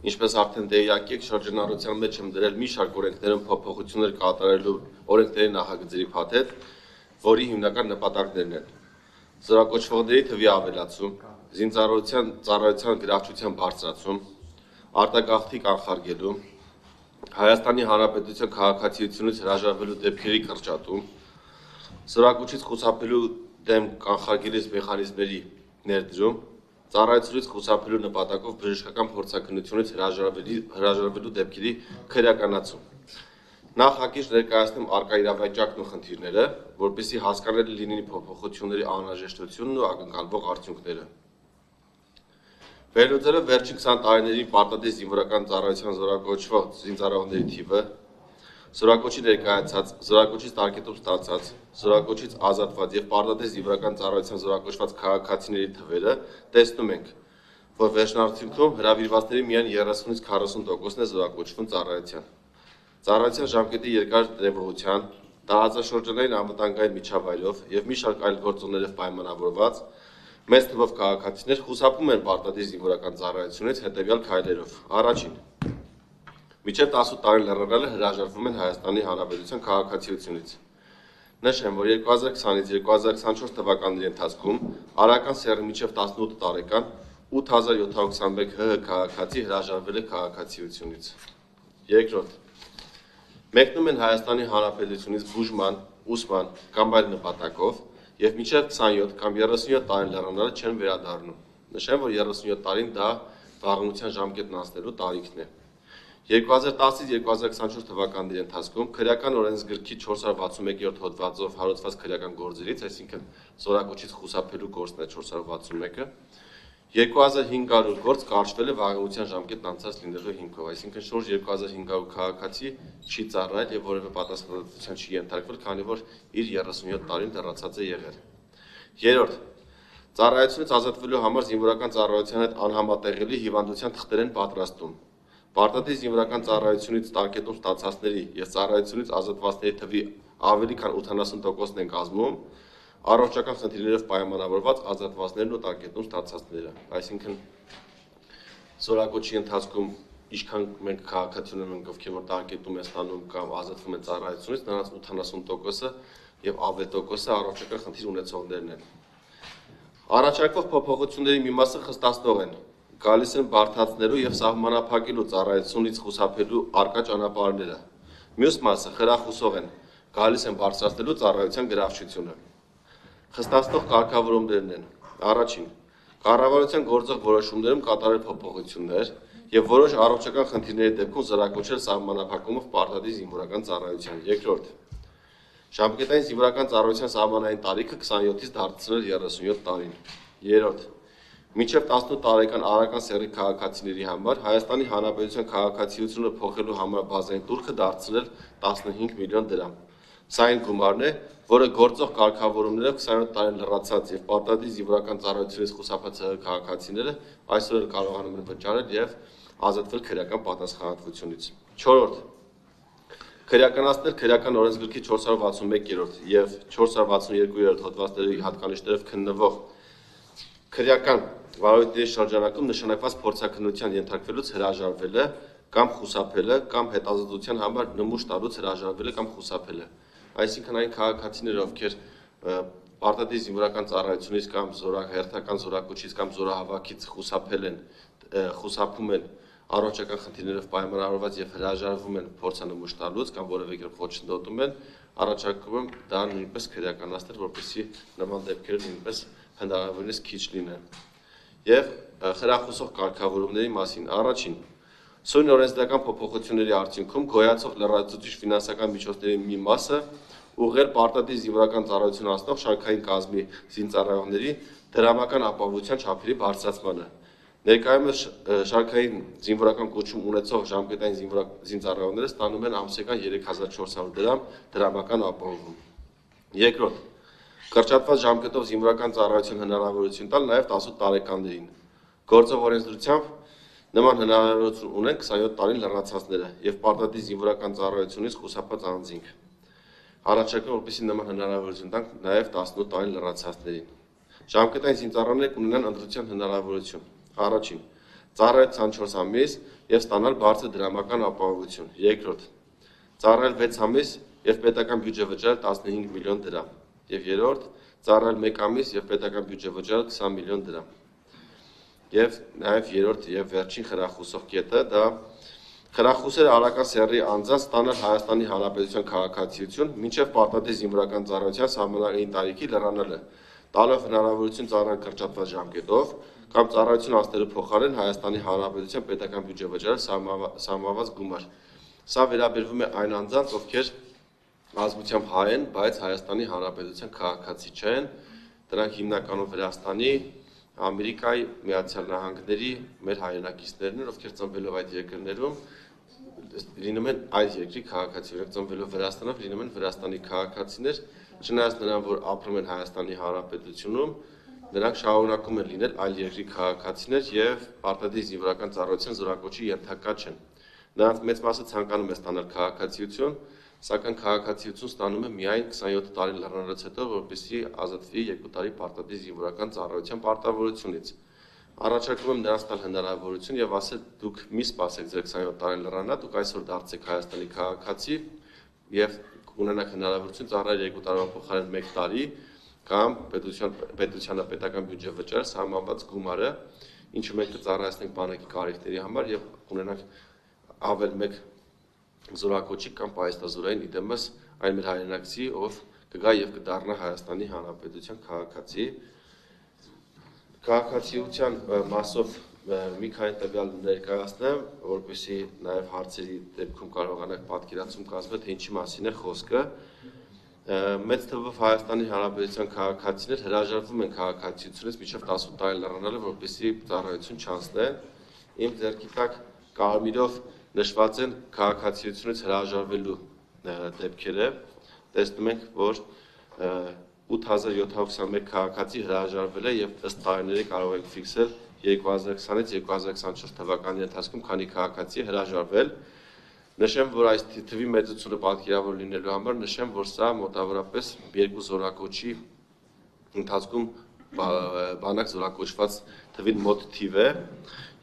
Ինչպես արդեն դեյակ եք, շրջանառության մեջ եմ դրել մի շարք օրենքներում փոփոխություններ կատարելու օրենքների նախագծերի փաթեթ, որի հիմնական նպատակներն են զորակոչվողների թվի ավելացում, զինծառայության ծառայության գրավչության բարձրացում, արտագաղթի կանխարգելում, Հայաստանի Հանրապետության քաղաքացիությունից հրաժարվելու դեպքերի կրճատում, զորակոչից խուսափելու դեմ կանխարգելիչ մեխանիզմների ներդրում, ծառայությունից խուսափելու նպատակով բժշկական փորձաքննությունից հրաժարվելու դեպքերի քրեականացում։ Նախ հակիրճ ներկայացնում արկա իրավիճակն ու խնդիրները, որպեսզի հասկանալի լինի փոփոխությունների անհրաժեշտությունն ու ակնկալվող արդյունքները։ Վերլուծելով վերջին 20 տարիների պարտադիր զինվորական ծառայության զորակոչվող զինծառայողների թիվը, զորակոչի ներկայացած, զորակոչից տարկետում ստացած, զորակոչից ազատված եւ պարտադիր զինվորական ծառայության զորակոչված քաղաքացիների թվերը, տեսնում ենք, որ վերջնարդյունքում հրավիրվածների միայն 30-ից 40%-ն է զորակոչվում ծառայության։ Ծառայության ժամկետի երկար տևողության, տարածաշրջանային անվտանգային միջավայրով եւ մի շարք այլ գործոններով պայմանավորված մեծ թվով քաղաքացիներ խուսափում են պարտադիր զինվորական ծառայությունից հետեւյալ քայլերով։ Առաջին, մինչև 18 տարի լեռնարանը հրաժարվում են Հայաստանի Հանրապետության քաղաքացիությունից։ Նշեմ, որ 2020-ից 2024 թվականների ընթացքում արական սեռի մինչև 18 տարեկան 8721 ՀՀ քաղաքացի հրաժարվել է քաղաքացիությունից։ Երկրորդ, մեկնում են Հայաստանի Հանրապետությունից բուժման, ուսման կամ այլ նպատակով եւ մինչև 27 կամ 37 տարի լեռնարանը չեն վերադառնում։ Նշեմ, որ 37 տարին դա վաղնության ժամկետն անցնելու տարիքն է։ 2010-ից 2024 թվականների ընթացքում քրեական օրենսգրքի 461-րդ հոդվածով հարուցված քրեական գործերից, այսինքն զորակոչից խուսափելու գործն է 461-ը, 2500 գործ կարճվել է վաղնության ժամկետն անցած լինելու հիմքով, այսինքն շուրջ 2500 քաղաքացի չի ծառայել եւ որևէ պատասխանատվության չի ենթարկվել, քանի որ իր 37 տարին լրացած է եղել։ Երրորդ, ծառայությունից ազատվելու համար զինվորական ծառայության հետ անհամատեղելի հիվանդության թղթեր են պատրաստում։ Պարտադիր զինվորական ծառայությունից տարկետում ստացածների եւ ծառայությունից ազատվածների թվի ավելի քան 80%-ն են կազմում առողջական խնդիրներով պայմանավորված ազատվածներն ու տարկետում ստացածները, այսինքն զորակոչի ընթացքում ինչքան մենք քաղաքացիներ ենք, ովքեր որ տարկետում են ստանում կամ ազատվում են ծառայությունից, նրանց 80%-ը եւ ավելի տոկոսը առողջական խնդիր ունեցողներն են։ Առաջարկվող փոփոխությունների մի մասը խստացնող են, գալիս են բարդացնելու եւ սահմանափակելու ծառայությունից խուսափելու արկա ճանապարհները։ Մյուս մասը խրախուսող են, գալիս են բարձրացնելու ծառայության գրավչությունը։ Խստացնող կարգավորումներն են. Առաջին, կառավարության գործող որոշումներում կատարել փոփոխություններ եւ որոշ առողջական խնդիրների դեպքում զորակոչել սահմանափակումով պարտադիր զինվորական ծառայության։ Երկրորդ, ժամկետային զինվորական ծառայության սահմանային տարիքը 27-ից դարձնել 37 տարին։ Երրորդ, մինչև 18 տարեկան արական սեռի քաղաքացիների համար Հայաստանի Հանրապետության քաղաքացիությունը փոխելու համար բազային տուրքը դարձնել 15 միլիոն դրամ։ Սա այն գումարն է, որը գործող կարգավորումներով 27 տարին լրացած եւ պարտադիր զինվորական ծառայությունից խուսափած քաղաքացիները այսօր էլ կարողանում են վճարել եւ ազատվել քրեական պատասխանատվությունից։ Չորրորդ, քրեականացնել քրեական օրենսգրքի 461-րդ եւ 462-րդ հոդվածների հատկանիշներով քննվող քրեական վարույթների շրջանակում նշանակված փորձաքննության ենթարկվելուց հրաժարվելը կամ խուսափելը կամ հետազոտության համար նմուշ տալուց հրաժարվելը կամ խուսափելը։ Այսինքն այն քաղաքացիները, ովքեր պարտադիր զինվորական ծառայությունից կամ հերթական զորակոչից կամ զորահավաքից խուսափում են առողջական խնդիրներով պայմանավորված եւ հրաժարվում են փորձանմուշ տալուց կամ որևէ կերպ ոչնդոտում են, առաջարկում եմ դա նույնպես քրեականացնել, որպեսզի նման դեպքերը նույնպես հնարավորինս քիչ լինեն։ Եվ խրախուսող կարգավորումների մասին առաջին Սույն օրենսդրական փոփոխությունների արդյունքում գոյացող լրացուցիչ ֆինանսական միջոցների մի մասը ուղղել պարտադիր զինվորական ծառայություն անցնող շարքային կազմի զինծառայողների դրամական ապահովության չափերի բարձրացմանը։ Ներկայումս շարքային զինվորական կոչում ունեցող ժամկետային զինծառայողները ստանում են ամսական 3400 դրամ դրամական ապահովում։ Երկրորդ, կրճատված ժամկետով զինվորական ծառայություն հնարավորություն տալ նաև 18 տարեկաններին։ Գործող օրենսդրությամբ նման հնարավորություն ունեն 27 տարին լրացածները եւ պարտադիր զինվորական ծառայությունից խուսափած անձինք։ Առաջարկում որպեսզի նման հնարավորություն տանք նաեւ 18 տարին լրացածներին։ Ժամկետային զինծառայողները կունենան ընտրության հնարավորություն։ Առաջին, ծառայել 24 ամիս եւ ստանալ բարձր դրամական ապահովություն։ Երկրորդ, ծառայել 6 ամիս եւ պետական բյուջե վճարել 15 միլիոն դրամ։ Եվ երրորդ, ծառայել 1 ամիս եւ պետական բյուջե վճարել 20 միլիոն դրամ։ Եվ նաեւ երրորդ եւ վերջին խրախուսող կետը դա խրախուսել արական սեռի անձանց ստանալ Հայաստանի Հանրապետության քաղաքացիություն մինչև պարտադիր զինվորական ծառայության սահմանային տարիքի լրանալը, տալով հնարավորություն ծառայել կրճատված ժամկետով կամ ծառայություն անցնելու փոխարեն Հայաստանի Հանրապետության պետական բյուջե վճարել սահմանված գումար։ Սա վերաբերվում է այն անձանց, ովքեր ազգությամբ հայ են, բայց Հայաստանի Հանրապետության քաղաքացի չեն, դրանք հիմնականում Վրաստանի, Ամերիկայի, Միացյալ Նահանգների մեր հայրենակիցներն են, ովքեր ծնվելով այդ երկրներում լինում են այդ երկրի քաղաքացիներ, ծնվելով Վրաստանով լինում են Վրաստանի քաղաքացիներ, չնայած նրան, որ ապրում են Հայաստանի Հանրապետությունում, նրանք շարունակում են լինել այլ երկրի քաղաքացիներ եւ պարտադիր զինվորական ծառայության զորակոչի ենթակա չեն։ Նրանց մեծ մասը ցանկանում է ստանալ քաղաքացիություն, սակայն քաղաքացիություն ստանում է միայն 27 տարի լրանալուց հետո, որպեսզի ազատվի 2 տարի պարտադիր զինվորական ծառայության պարտավորությունից։ Առաջարկում եմ նրանց տալ հնարավորություն եւ ասել դուք մի սպասեք ձեր 27 տարին լրանա, դուք այսօր դարձեք Հայաստանի քաղաքացի եւ ունենաք հնարավորություն ծառայել 2 տարվա փոխարեն 1 տարի կամ պետությանը պետական բյուջե վճարել սահմանված գումարը, ինչը մենք կծառայեցնենք բանակի կարիքների համար եւ ունենանք ավել 1 զորակոչի կամ պայստազորային իդեմս այն մեր հայրենակցի, ով կգա եւ կդառնա Հայաստանի Հանրապետության քաղաքացի։ Քաղաքացիության մասով մի քանի տվյալ ներկայացնեմ, որպեսզի նաեւ հարցերի դեպքում կարողանանք պատկերացում կազմել, թե ինչի մասին է խոսքը։ Մեծ թվով Հայաստանի Հանրապետության քաղաքացիներ հրաժարվում են քաղաքացիությունից մինչև 18 տարի լրանալը, որպեսզի ծառայություն չանցնեն։ Իմ ձեռքի տակ կարմիրով նշված են քաղաքացիությունից հրաժարվելու դեպքերը։ Տեսնում ենք, որ 8721 քաղաքացի հրաժարվել է եւ ըստ տարիների կարող ենք ֆիքսել 2020-ից 2024 թվականի ընթացքում քանի քաղաքացի է հրաժարվել։ Նշեմ, որ այս թվի մեծությունը պատկերավոր լինելու համար նշեմ, որ սա մոտավորապես 2 զորակոչի ընթացքում բանակ զորակոչված թվին մոտ թիվ է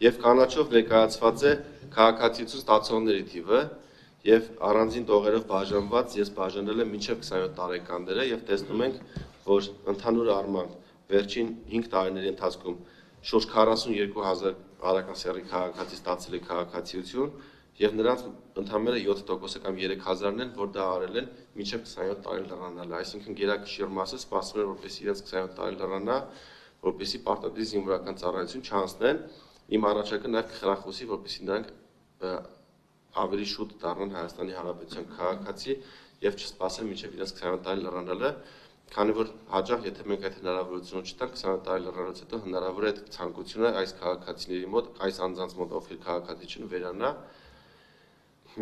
եւ կանաչով ներկայացված է քաղաքացիություն ստացողների թիվը եւ առանձին տողերով բաժանված ես բաժանել եմ մինչեւ 27 տարեկանները եւ տեսնում ենք, որ ընդհանուր առմամբ վերջին 5 տարիների ընթացքում շուրջ 42000 արական սեռի քաղաքացի ստացել է քաղաքացիություն եւ նրանց ընդամենը 7%-ը կամ 3000-ն են, որ դա արել են մինչեւ 27 տարի լրանալը, այսինքն գերակշիռ մասը սպասում է, որպեսզի իրենց 27 տարի լրանա, որպեսզի պարտադիր զինվորական ծառայություն չանցնեն։ Իմ առաջարկը նաեւ կխրախուսի, որպեսզի նրանք ավելի շուտ դառնան Հայաստանի Հանրապետության քաղաքացի եւ չսպասեն մինչեւ իրենց 27 տարի լրանալը, քանի որ հաջող եթե մենք այդ հնարավորությունը չտանք 27 տարի լրանալուց հետո հնարավոր է այդ ցանկությունը այս քաղաքացիների մոտ, այս անձանց մոտ, ովքեր քաղաքացի չեն, վերանա։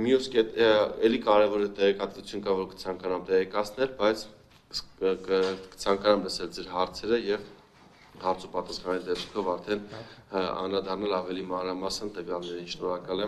Մյուս էլի կարևոր տեղեկատվություն կա, որ կցանկանամ տեղեկացնել, բայց կցանկանամ լսել ձեր հարցերը եւ հարց ու պատասխանի դեպքով արդեն անդրադառնալ ավելի մանրամասն տվյալներին։ Շնորհակալ եմ։